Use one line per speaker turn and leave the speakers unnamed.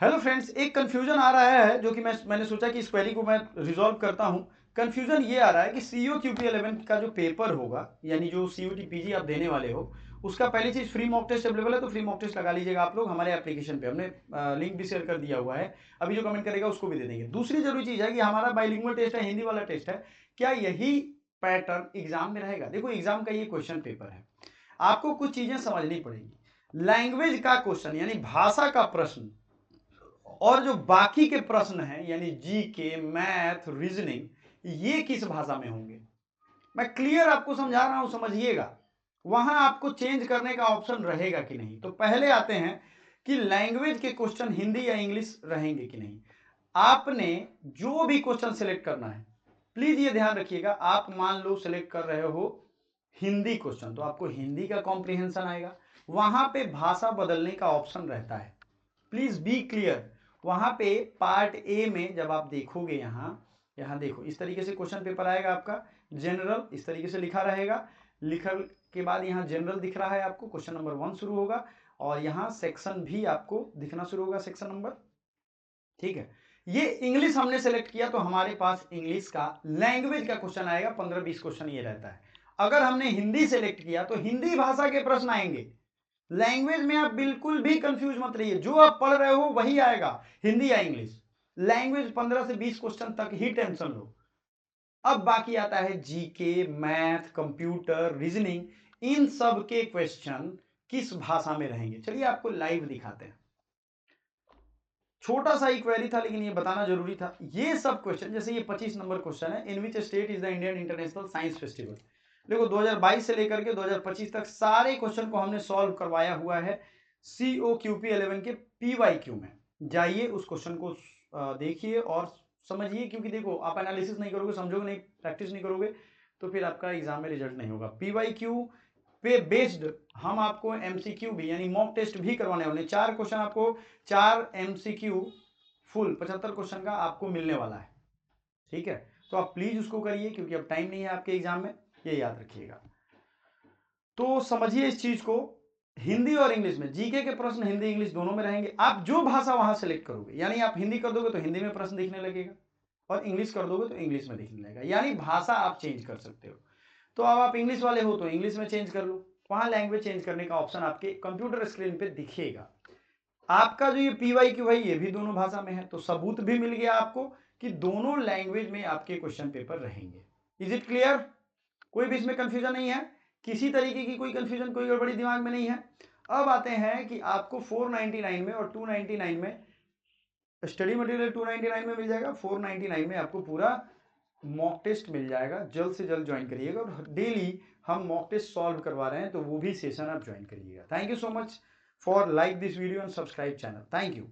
Hello friends, एक confusion आ रहा है जो कि मैंने सोचा कि इस क्वेरी को मैं रिजॉल्व करता हूं। कंफ्यूजन ये आ रहा है कि सीईओ क्यूपी 11 का जो पेपर होगा, यानी जो सीयूटी पीजी आप देने वाले हो, उसका पहली चीज फ्री मॉक टेस्ट अवेलेबल है। तो फ्री मॉक टेस्ट लगा लीजिएगा आप लोग हमारे एप्लीकेशन पे, हमने लिंक भी शेयर कर दिया हुआ है। अभी जो कमेंट करेगा उसको भी दे देंगे। दूसरी जरूरी चीज है कि हमारा बाइलिंगुअल टेस्ट है, हिंदी वाला टेस्ट है। क्या यही पैटर्न एग्जाम में रहेगा? देखो, एग्जाम का ये क्वेश्चन पेपर है, आपको कुछ चीजें समझनी पड़ेगी। लैंग्वेज का क्वेश्चन यानी भाषा का प्रश्न और जो बाकी के प्रश्न हैं यानी जीके, मैथ, रीजनिंग, ये किस भाषा में होंगे? मैं क्लियर आपको समझा रहा हूं, समझिएगा। वहां आपको चेंज करने का ऑप्शन रहेगा कि नहीं। तो पहले आते हैं कि लैंग्वेज के क्वेश्चन हिंदी या इंग्लिश रहेंगे कि नहीं। आपने जो भी क्वेश्चन सिलेक्ट करना है, प्लीज ये ध्यान रखिएगा। आप मान लो सिलेक्ट कर रहे हो हिंदी क्वेश्चन, तो आपको हिंदी का कॉम्प्रिहेंशन आएगा। वहां पे भाषा बदलने का ऑप्शन रहता है, प्लीज बी क्लियर। वहां पे पार्ट ए में जब आप देखोगे, यहां देखो, इस तरीके से क्वेश्चन पेपर आएगा आपका। जनरल इस तरीके से लिखा रहेगा, लिखल के बाद यहां जनरल दिख रहा है आपको, क्वेश्चन नंबर 1 शुरू होगा और यहां सेक्शन भी आपको दिखना शुरू होगा, सेक्शन नंबर। ठीक है, ये इंग्लिश हमने सेलेक्ट किया तो हमारे पास इंग्लिश का लैंग्वेज का क्वेश्चन आएगा। 15-20 क्वेश्चन ये रहता है। अगर हमने हिंदी सेलेक्ट किया तो हिंदी भाषा के प्रश्न आएंगे। लैंग्वेज में आप बिल्कुल भी कंफ्यूज मत रहिए, जो आप पढ़ रहे हो वही आएगा, हिंदी या इंग्लिश। लैंग्वेज 15 से 20 क्वेश्चन तक ही टेंशन लो। अब बाकी आता है जीके, मैथ, कंप्यूटर, रीजनिंग, इन सब के क्वेश्चन किस भाषा में रहेंगे। चलिए आपको लाइव दिखाते हैं। छोटा सा ही क्वेरी था लेकिन ये बताना जरूरी था। ये सब क्वेश्चन, जैसे ये 25 नंबर क्वेश्चन है, in which state is the Indian International Science Festival. देखो 2022 से लेकर के 2025 तक सारे क्वेश्चन को हमने सॉल्व करवाया हुआ है सीओ क्यूपी 11 के पीवाईक्यू में। जाइए उस क्वेश्चन को देखिए और समझिए, क्योंकि देखो आप एनालिसिस नहीं करोगे, समझोगे नहीं, प्रैक्टिस नहीं करोगे, तो फिर आपका एग्जाम में रिजल्ट नहीं होगा। पीवाईक्यू पे बेस्ड हम आपको एमसीक्यू भी यानी मॉक टेस्ट भी करवाने वाले। 4 क्वेश्चन आपको, 4 एमसीक्यू फुल 75 क्वेश्चन का आपको मिलने वाला है। ठीक है, तो आप प्लीज उसको करिए क्योंकि अब टाइम नहीं है आपके एग्जाम में, ये याद रखिएगा। तो समझिए इस चीज को, हिंदी और इंग्लिश में जीके के प्रश्न हिंदी इंग्लिश दोनों में रहेंगे। आप जो भाषा वहां सेलेक्ट करोगे, यानी आप हिंदी कर दोगे तो हिंदी में प्रश्न दिखने लगेगा और इंग्लिश कर दोगे तो इंग्लिश में दिखने लगेगा, यानी भाषा आप चेंज कर सकते हो। तो अब आप इंग्लिश वाले हो तो इंग्लिश में चेंज कर लो, वहां लैंग्वेज चेंज करने का ऑप्शन आपके कंप्यूटर स्क्रीन पे दिखेगा। आपका जो ये पीवाईक्यू है ये भी दोनों भाषा में है, तो सबूत भी मिल गया आपको कि दोनों लैंग्वेज में आपके क्वेश्चन पेपर रहेंगे। Is it clear? कोई भी इसमें कंफ्यूजन नहीं है, किसी तरीके की कोई कंफ्यूजन, कोई गड़बड़ी दिमाग में नहीं है। अब आते हैं कि आपको 499 में और 299 में स्टडी मटेरियल 299 में मिल जाएगा, 499 में आपको पूरा मॉक टेस्ट मिल जाएगा। जल्द से जल्द ज्वाइन करिएगा और डेली हम मॉक टेस्ट सॉल्व करवा रहे हैं, तो वो भी सेशन आप ज्वाइन करिएगा। Thank you so much for like this video and subscribe channel. Thank you.